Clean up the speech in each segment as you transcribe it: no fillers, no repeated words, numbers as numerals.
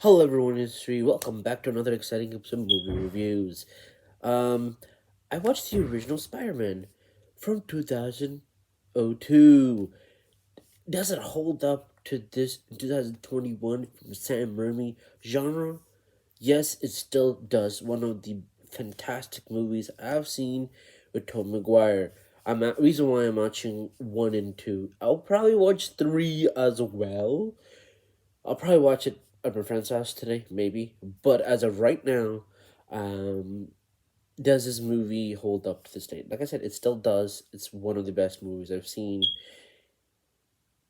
Hello everyone, it's Sri. Welcome back to another exciting episode of Movie Reviews. Um, I watched the original Spider-Man from 2002. Does it hold up to this 2021 from Sam Raimi genre? Yes, it still does. One of the fantastic movies I've seen with Tom Maguire. Reason why I'm watching 1 and 2. I'll probably watch 3 as well. I'll probably watch it at my friend's house today, maybe. But as of right now, um, does this movie hold up to this date? Like I said, it still does. It's one of the best movies I've seen.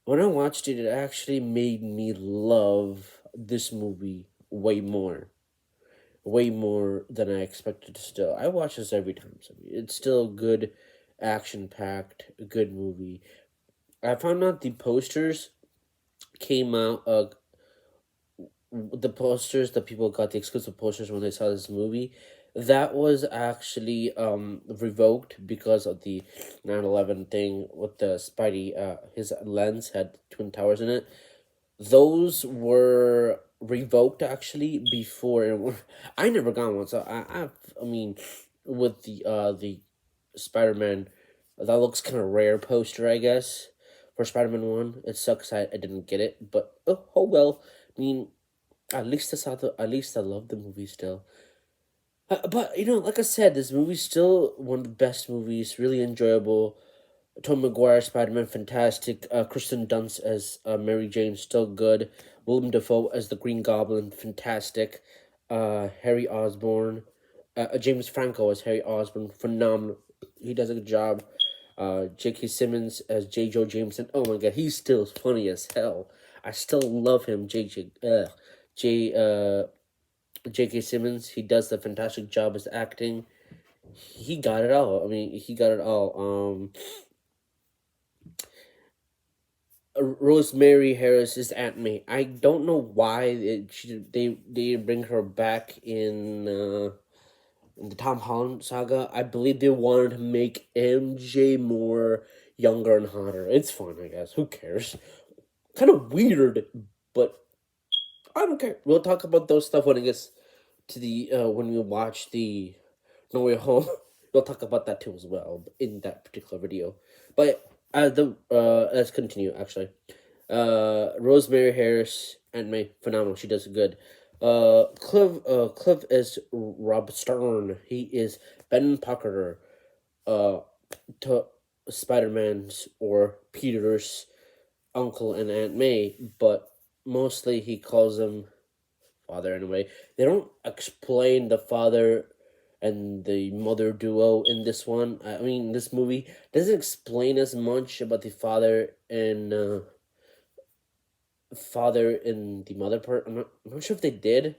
When I watched it, it actually made me love this movie way more. Way more than I expected to still. I watch this every time. So it's still good, action packed, good movie. I found out the posters came out the posters that people got, the exclusive posters when they saw this movie, that was actually revoked because of the 9/11 thing with the Spidey. His lens had twin towers in it. Those were revoked actually before, and I never got one. So I mean, with the Spider-Man, that looks kind of rare poster, I guess, for Spider-Man 1. It sucks I didn't get it, but oh well. I mean, at least I love the movie still. But like I said, this movie's still one of the best movies. Really enjoyable. Tom Maguire, Spider Man, fantastic. Kristen Dunst as Mary Jane, still good. Willem Dafoe as the Green Goblin, fantastic. Harry Osborn, James Franco as Harry Osborn, phenomenal. He does a good job. J.K. Simmons as Jj Jameson. Oh my god, he's still funny as hell. I still love him. J. J.K. Simmons. He does a fantastic job as acting. He got it all. I mean, he got it all. Rosemary Harris is Aunt May. I don't know why they bring her back in the Tom Holland saga. I believe they wanted to make MJ more younger and hotter. It's fun, I guess. Who cares? Kind of weird, but I don't care. We'll talk about those stuff when it gets to the when we watch the No Way Home. We'll talk about that too as well in that particular video. But let's continue actually. Rosemary Harris and May, phenomenal. She does good. Cliff is Rob Stern. He is Ben Parker. Uh, to Spider Man's or Peter's uncle and Aunt May, but mostly he calls him father anyway. They don't explain the father and the mother duo in this one. I mean, this movie doesn't explain as much about the father and the mother part. I'm not sure if they did,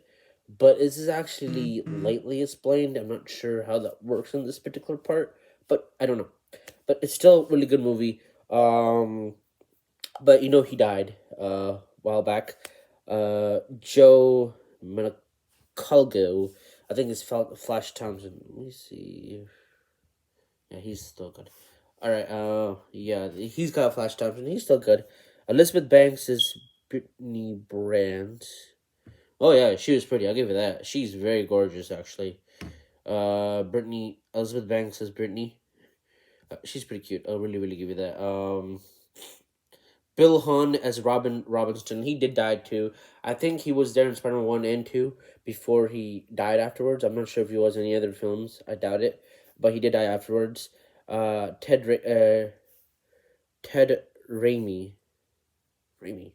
but this is actually lightly explained. I'm not sure how that works in this particular part, but I don't know. But it's still a really good movie. But he died a while back. Joe Mancuso, I think it's Flash Thompson. Let me see. Yeah, he's still good. All right. Yeah, he's got Flash Thompson. He's still good. Elizabeth Banks is Brittany Brandt. Oh yeah, she was pretty. I'll give her that. She's very gorgeous, actually. Brittany Elizabeth Banks as Brittany. She's pretty cute. I'll really give you that. Bill Hunn as Robin Robinson. He did die too. I think he was there in Spider-Man 1 and 2 before he died afterwards. I'm not sure if he was in any other films. I doubt it. But he did die afterwards. Ted Raimi. Raimi?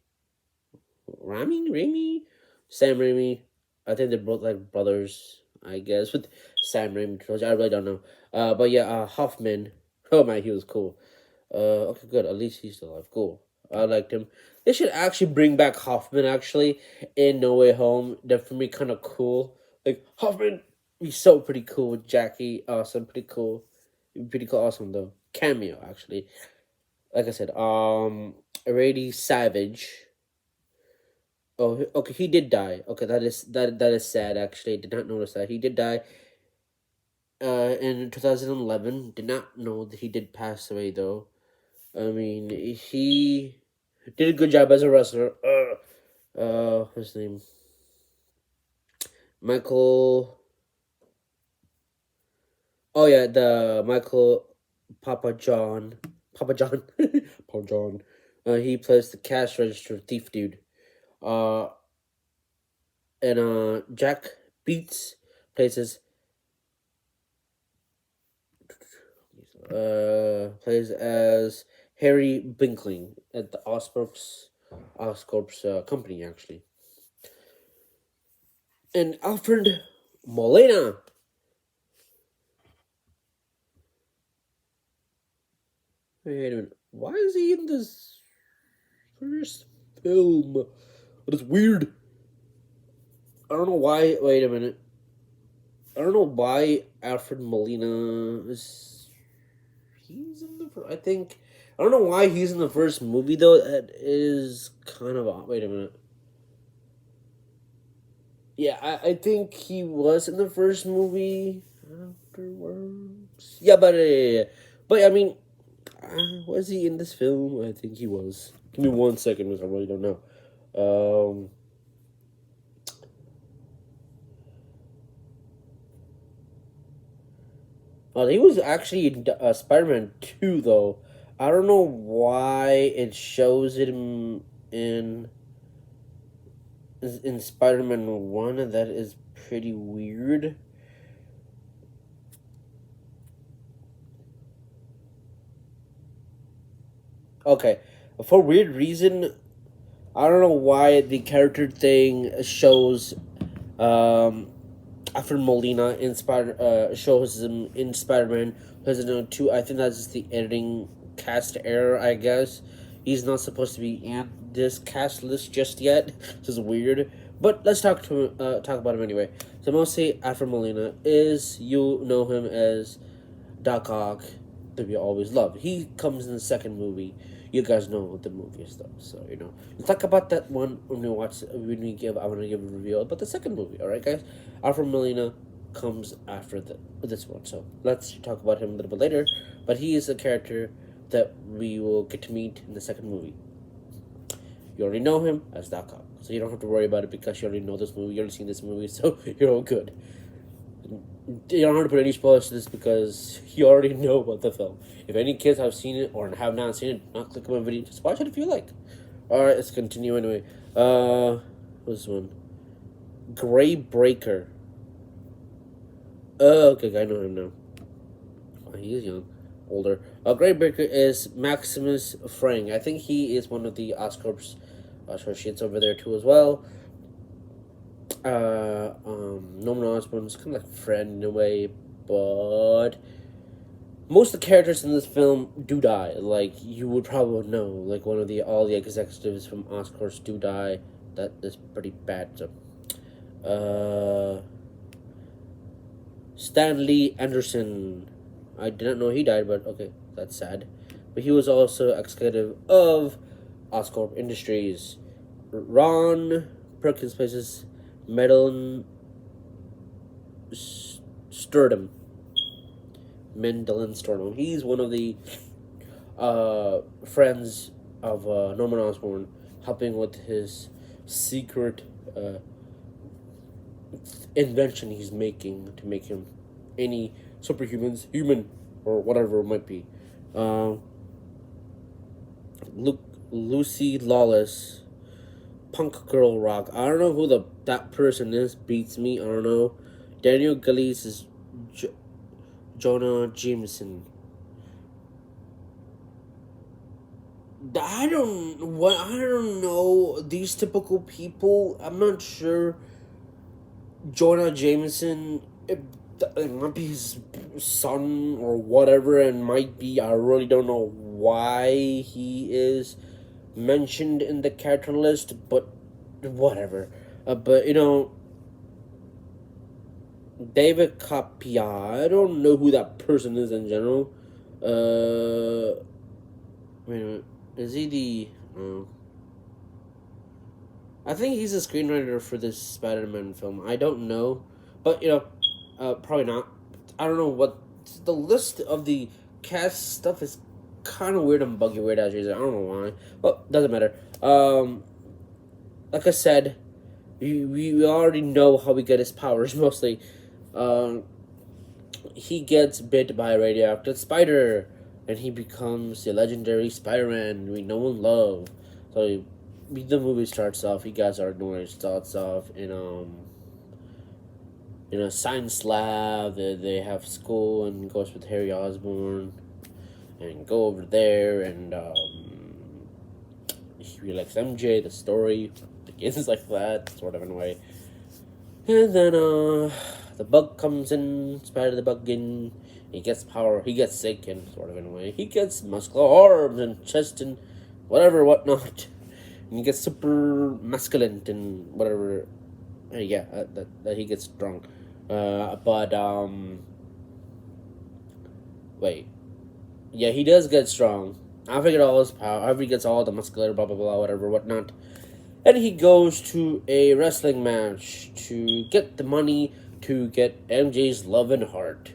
Sam Raimi. I think they're both like brothers, I guess, with Sam Raimi trilogy. I really don't know. But yeah, Hoffman. Oh man, he was cool. Okay, good. At least he's still alive. Cool. I liked him. They should actually bring back Hoffman actually in No Way Home. That for me kind of cool. Like Hoffman, he's so pretty cool with Jackie. Awesome, pretty cool. Pretty cool, awesome though. Cameo actually. Like I said, Rady Savage. Oh, okay, he did die. Okay, that is sad actually. Did not notice that he did die. In 2011, did not know that he did pass away though. I mean, he did a good job as a wrestler. What's his name? Michael. Oh yeah, the Michael Papa John. Papa John. Papa John. He plays the cash register thief dude. Uh, and Jack Beats plays plays as Harry Binkling at the Oscorp's company actually. And Alfred Molina. Wait a minute. Why is he in this first film? That's weird. I don't know why. Wait a minute. I don't know why Alfred Molina is. He's in the first. I think. I don't know why he's in the first movie though. That is kind of odd. Wait a minute. Yeah, I think he was in the first movie afterwards. Yeah, but I mean, was he in this film? I think he was. Give me 1 second, because I really don't know. Oh, he was actually in Spider-Man 2, though. I don't know why it shows him in Spider-Man 1. That is pretty weird. Okay, for weird reason, I don't know why the character thing shows Alfred Molina in shows him in Spider-Man 2002. I think that's just the editing cast error, I guess. He's not supposed to be in this cast list just yet. This is weird. But let's talk about him anyway. So mostly Alfred Molina is, you know him as Doc Ock that we always love. He comes in the second movie. You guys know what the movie is though, so we'll talk about that one when I want to give a review about the second movie. All right, guys. Alfred Molina comes after this one, so let's talk about him a little bit later. But he is a character that we will get to meet in the second movie. You already know him as Doc Ock, so you don't have to worry about it because you already know this movie. You already seen this movie, so you're all good. You don't have to put any spoilers to this because you already know about the film. If any kids have seen it or have not seen it, not click on my video. Just watch it if you like. Alright, let's continue anyway. What's this one? Gray Breaker. Oh, okay, I know him now. Oh, he is young. Older. Gray Breaker is Maximus Frang. I think he is one of the Oscorp's associates over there too as well. Norman Osborn's kind of like a friend in a way, but most of the characters in this film do die. Like you would probably know, like all the executives from Oscorp do die. That is pretty bad. So, Stanley Anderson. I didn't know he died, but okay, that's sad. But he was also executive of Oscorp Industries. Ron Perkins plays Madeline Sturdom. Mendelin Sturdom. He's one of the friends of Norman Osborn, helping with his secret invention he's making to make him any superhumans human or whatever it might be. Lucy Lawless. Punk Girl Rock. I don't know who that person is. Beats me. I don't know. Daniel Gillies is Jj Jameson. I don't know these typical people. I'm not sure. Jj Jameson. It might be his son or whatever, and might be. I really don't know why he is mentioned in the character list, but whatever. But David Capia. I don't know who that person is in general. Wait a minute. Is he the? I think he's a screenwriter for this Spider-Man film. I don't know, but probably not. I don't know what the list of the cast stuff is. Kind of weird and buggy weird as usual. I don't know why. Well, doesn't matter. Like I said, we already know how we get his powers mostly. Um, he gets bit by a radioactive spider, and he becomes the legendary Spider-Man we know and love. So the movie starts off. You guys already know where it starts off in a science lab. They have school and goes with Harry Osborn and go over there and he likes MJ. The story begins like that, sort of in a way. And then the bug comes in, Spider the bug in. He gets power. He gets sick and sort of in a way. He gets muscular arms and chest and whatnot. And he gets super masculine and whatever. Yeah, that he gets strong. But wait. Yeah, he does get strong. After he gets all his power, after he gets all the muscular, blah blah blah, whatever, whatnot. And he goes to a wrestling match to get the money to get MJ's love and heart.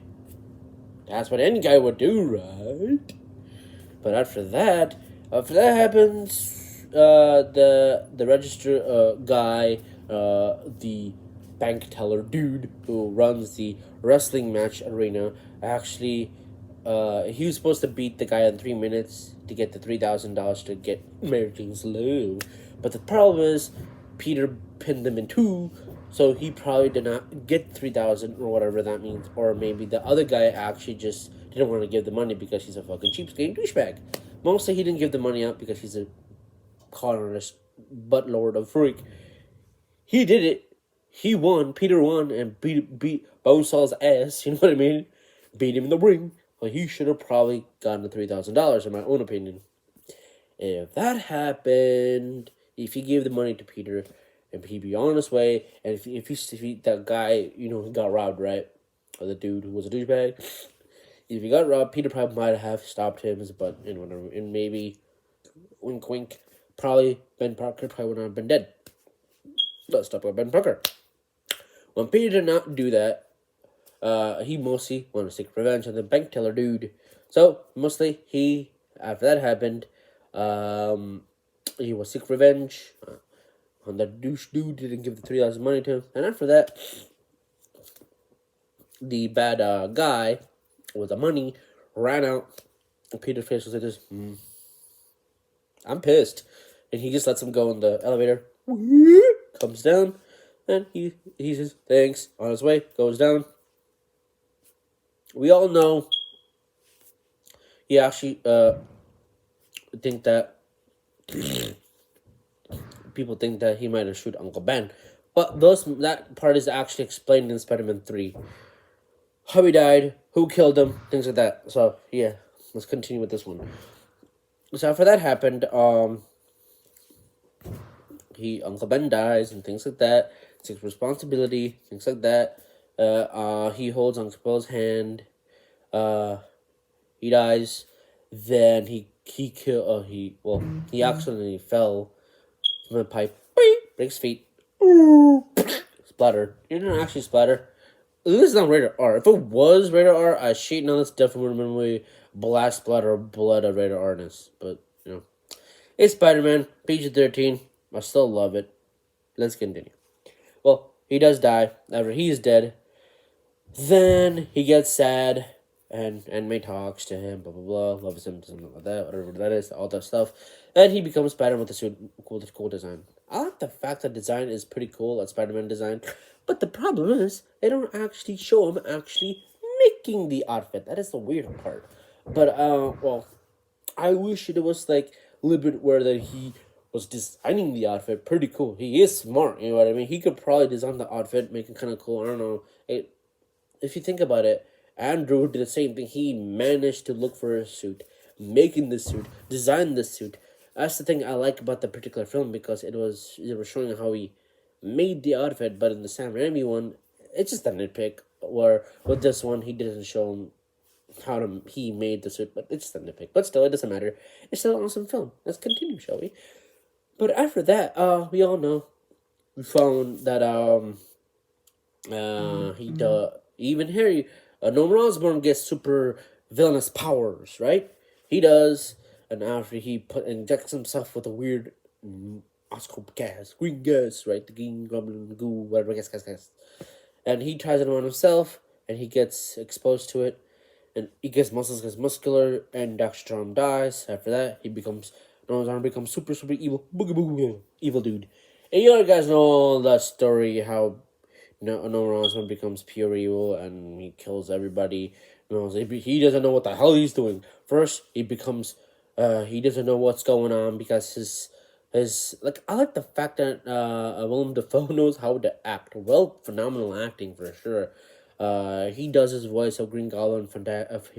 That's what any guy would do, right? But after that happens, the register guy, the bank teller dude who runs the wrestling match arena, actually, he was supposed to beat the guy in 3 minutes to get the $3,000 to get Mary Jane's love. But the problem is, Peter pinned him in two, so he probably did not get 3,000 or whatever that means. Or maybe the other guy actually just didn't want to give the money because he's a fucking cheapskate douchebag. Mostly he didn't give the money out because he's a con artist, buttlord of freak. He did it. He won. Peter won and beat Bonesaw's ass. You know what I mean? Beat him in the ring. Well, he should have probably gotten the $3,000 in my own opinion. If that happened, if he gave the money to Peter and he'd be on his way, and if he that guy, he got robbed, right? Or the dude who was a douchebag. If he got robbed, Peter probably might have stopped him, but whatever. And maybe, wink wink, probably Ben Parker probably would not have been dead. Let's talk about Ben Parker. When Peter did not do that, he mostly wanted to take revenge on the bank teller dude. So mostly after that happened, he was seek revenge on the douche dude. Didn't give the $3,000 money to him, and after that, the bad guy with the money ran out. And Peter's face was like this. I'm pissed, and he just lets him go in the elevator. Comes down, and he says thanks on his way. Goes down. We all know. He actually think that people think that he might have shoot Uncle Ben, but that part is actually explained in Spider-Man 3. How he died, who killed him, things like that. So yeah, let's continue with this one. So after that happened, Uncle Ben dies and things like that. Takes responsibility, things like that. He holds Uncle Ben's hand. He dies. Then he accidentally fell from a pipe. Breaks feet. Splatter. It didn't actually splatter. This is not rated R. If it was rated R, I shit no, that's definitely remember blast splatter or blood of rated R-ness. But it's Spider-Man, PG-13. I still love it. Let's continue. Well, he does die. After he's dead, then he gets sad, and May talks to him, blah, blah, blah, loves him, something like that, whatever that is, all that stuff. And he becomes Spider-Man with the suit, cool design. I like the fact that design is pretty cool, that Spider-Man design. But the problem is, they don't actually show him actually making the outfit. That is the weird part. But, I wish it was, like, a little bit where that he was designing the outfit. Pretty cool. He is smart, you know what I mean? He could probably design the outfit, make it kind of cool. I don't know. If you think about it, Andrew did the same thing. He managed to look for a suit, making the suit, design the suit. That's the thing I like about the particular film, because they were showing how he made the outfit, but in the Sam Raimi one, it's just a nitpick. Where with this one, he didn't show him he made the suit, but it's just a nitpick. But still, it doesn't matter. It's still an awesome film. Let's continue, shall we? But after that, we all know, we found that even Harry, Norman Osborn gets super villainous powers, right? He does, and after he injects himself with a weird Oscar gas, green gas, right? The green goblin goo, whatever, gas. And he tries it on himself, and he gets exposed to it, and he gets muscles, gets muscular, and Dr. Storm dies. After that, he becomes, Norman's arm becomes super, super evil, evil dude. And you guys know that story, how Norman Osborn becomes pure evil, and he kills everybody. He doesn't know what the hell he's doing. First, he becomes, he doesn't know what's going on because his I like the fact that Willem Dafoe knows how to act. Well, phenomenal acting for sure. He does his voice of Green Goblin of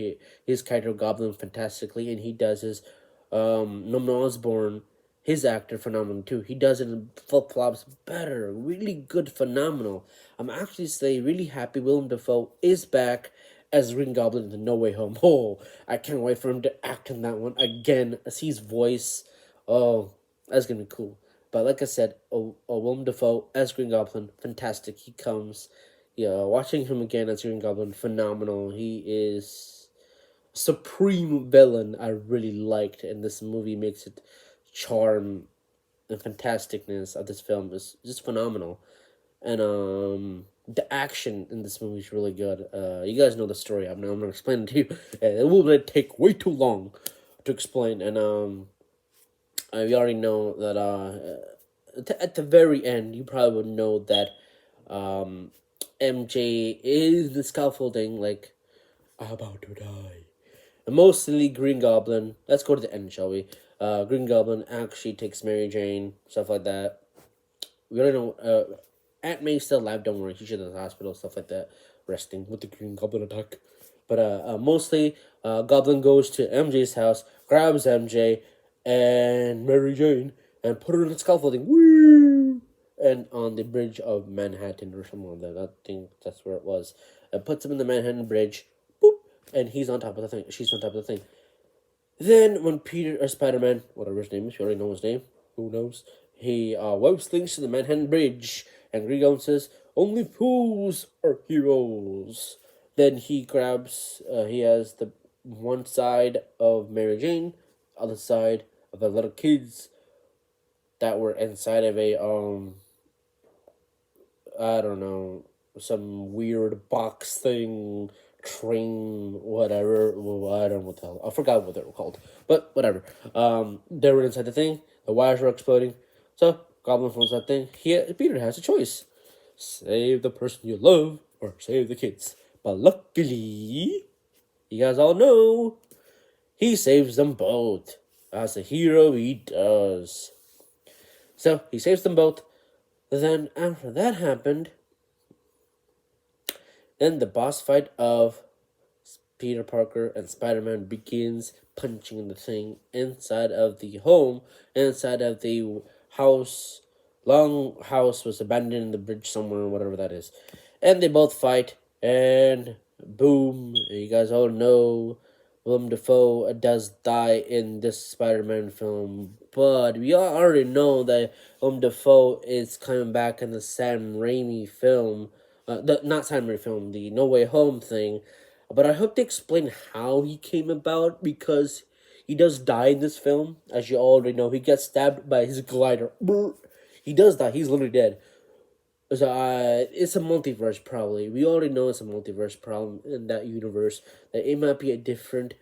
his character Goblin fantastically, and he does his Norman Osborn, his actor, phenomenal too. He does it in flip flops better, really good, phenomenal. I'm actually really happy Willem Dafoe is back as Green Goblin in the No Way Home. Oh, I can't wait for him to act in that one again. See his voice. Oh, that's gonna be cool. But like I said, Willem Dafoe as Green Goblin, fantastic. He comes. Yeah, watching him again as Green Goblin, phenomenal. He is supreme villain I really liked, and this movie makes it charm and fantasticness of this film is just phenomenal. And the action in this movie is really good. You guys know the story. I'm gonna explain it to you. It will take way too long to explain, and we already know that at the very end, you probably would know that MJ is the scaffolding, like, about to die. And mostly Green Goblin. Let's go to the end, shall we? Green Goblin actually takes Mary Jane, stuff like that. We already know Aunt May's still alive, don't worry. She's in the hospital, stuff like that, resting with the Green Goblin attack. But mostly, Goblin goes to MJ's house, grabs MJ and Mary Jane, and put her in the scaffolding. Woo! And on the bridge of Manhattan or something like that. I think that's where it was. And puts him in the Manhattan Bridge. Boop! And he's on top of the thing. She's on top of the thing. Then, when Peter, or Spider-Man, whatever his name is, you already know his name. Who knows? He wipes things to the Manhattan Bridge. And Green Goblin says, "Only fools are heroes." Then he grabs, he has the one side of Mary Jane, other side of the little kids that were inside of a, I don't know, some weird box thing, train, whatever. Well, I don't know what the hell. I forgot what they were called. But whatever. They were inside the thing. The wires were exploding. So, Goblin phones that thing. Peter has a choice. Save the person you love or save the kids. But luckily, you guys all know, he saves them both. As a hero, he does. So, he saves them both. Then, after that happened, then the boss fight of Peter Parker and Spider-Man begins punching the thing inside of the home, inside of the house. Long house was abandoned in the bridge somewhere, whatever that is. And they both fight, and boom, you guys all know Willem Dafoe does die in this Spider-Man film, but we already know that Willem Dafoe is coming back in the Sam Raimi film, not Sam Raimi film, the No Way Home thing, but I hope they explain how he came about, because he does die in this film, as you already know. He gets stabbed by his glider. He does die, he's literally dead. So, it's a multiverse, probably. We already know it's a multiverse problem in that universe. That it might be a different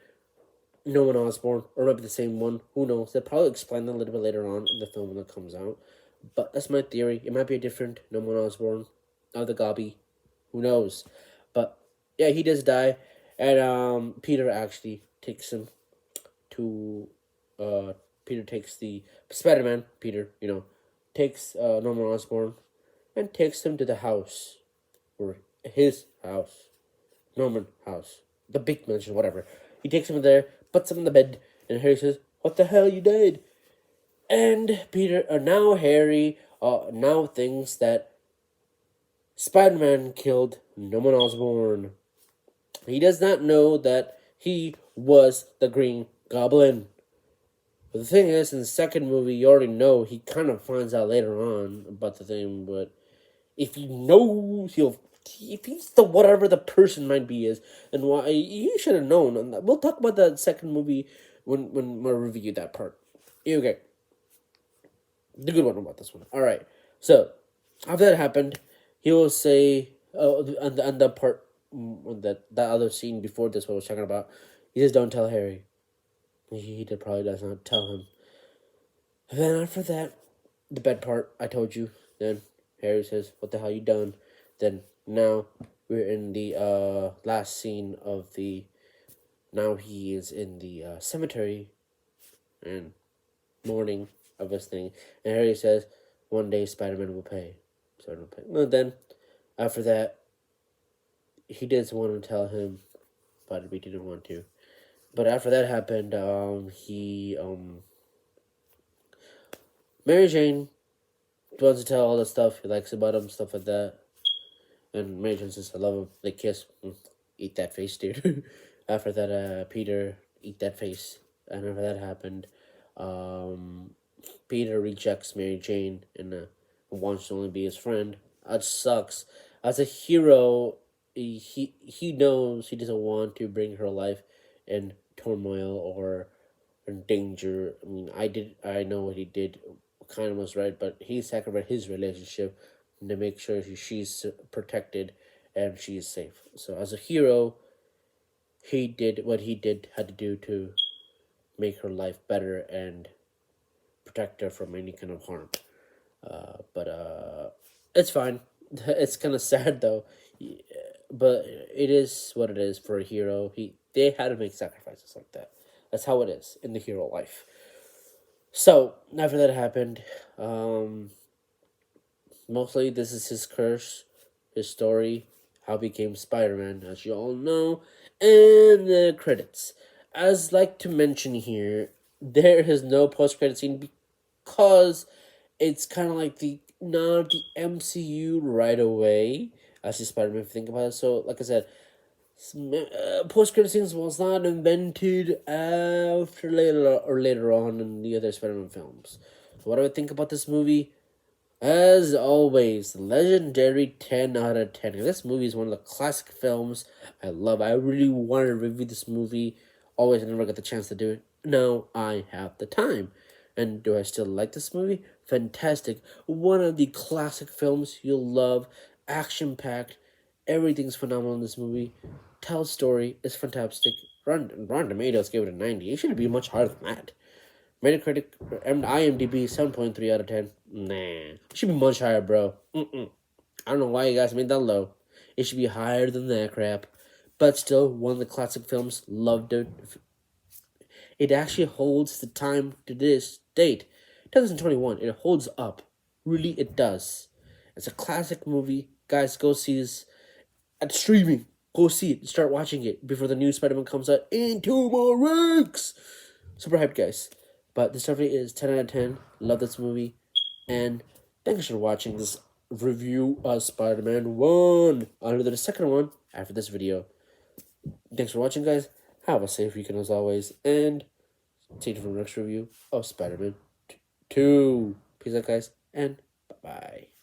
Norman Osborn, or it might be the same one. Who knows? They'll probably explain that a little bit later on in the film when it comes out. But that's my theory. It might be a different Norman Osborn of the Gobby. Who knows? But, yeah, he does die. And, Peter actually takes him to, Peter takes the, Spider-Man, Peter, takes, Norman Osborn and takes him to the house, or his house, Norman house, the big mansion, whatever. He takes him there, puts him in the bed, and Harry says, "What the hell, you did?" And Harry now thinks that Spider-Man killed Norman Osborn. He does not know that he was the Green Goblin. But the thing is, in the second movie, you already know, he kind of finds out later on about the thing, but if he knows, if he's the whatever the person might be is, and why, you should have known. And we'll talk about the second movie when we review that part. Okay. the good one about this one. All right. So after that happened, he will say, "Oh, and the part that other scene before this, what I was talking about." He says, "Don't tell Harry." He probably does not tell him. And then after that, the bed part I told you. Then Harry says, "What the hell you done?" Then now we're in the last scene of the. Now he is in the cemetery, and mourning of this thing. And Harry says, "One day Spider-Man will pay." Spider-Man will pay. Well, then after that, he did want to tell him, but we didn't want to. But after that happened, he Mary Jane wants to tell all the stuff he likes about him, stuff like that. And Mary Jane says, "I love him." They kiss. Eat that face, dude. After that, Peter, eat that face. And after that happened, um, Peter rejects Mary Jane and wants to only be his friend. That sucks. As a hero, he knows he doesn't want to bring her life in turmoil or in danger. I mean, I know what he did kind of was right, but he sacrificed his relationship to make sure she's protected and she's safe. So as a hero, he did what he had to do to make her life better and protect her from any kind of harm. But it's fine. It's kind of sad though, but it is what it is for a hero. They had to make sacrifices like that. That's how it is in the hero life. So after that happened, mostly this is his curse, his story, how he became Spider-Man, as you all know, and the credits. As like to mention here, there is no post-credit scene because it's kind of like the not the MCU right away as the Spider-Man, if you think about it. So, like I said, post-credit scenes was not invented after later on in the other Spider-Man films. So what do I think about this movie? As always, legendary 10 out of 10. This movie is one of the classic films I love. I really wanted to review this movie. Always, I never got the chance to do it. Now I have the time. And do I still like this movie? Fantastic. One of the classic films you'll love. Action-packed. Everything's phenomenal in this movie. Tells story is fantastic. Rotten Tomatoes gave it a 90. It should be much higher than that. Metacritic and IMDb 7.3 out of 10. Nah. It should be much higher, bro. I don't know why you guys made that low. It should be higher than that crap. But still, one of the classic films. Loved it. It actually holds the time to this date. 2021. It holds up. Really, it does. It's a classic movie. Guys, go see this at streaming. Go see it. Start watching it before the new Spider-Man comes out in 2 more weeks. Super hyped, guys. But this definitely is 10 out of 10. Love this movie. And thanks for watching this review of Spider-Man 1. I'll do the second one after this video. Thanks for watching, guys. Have a safe weekend as always. And see you for the next review of Spider-Man 2. Peace out, guys. And bye-bye.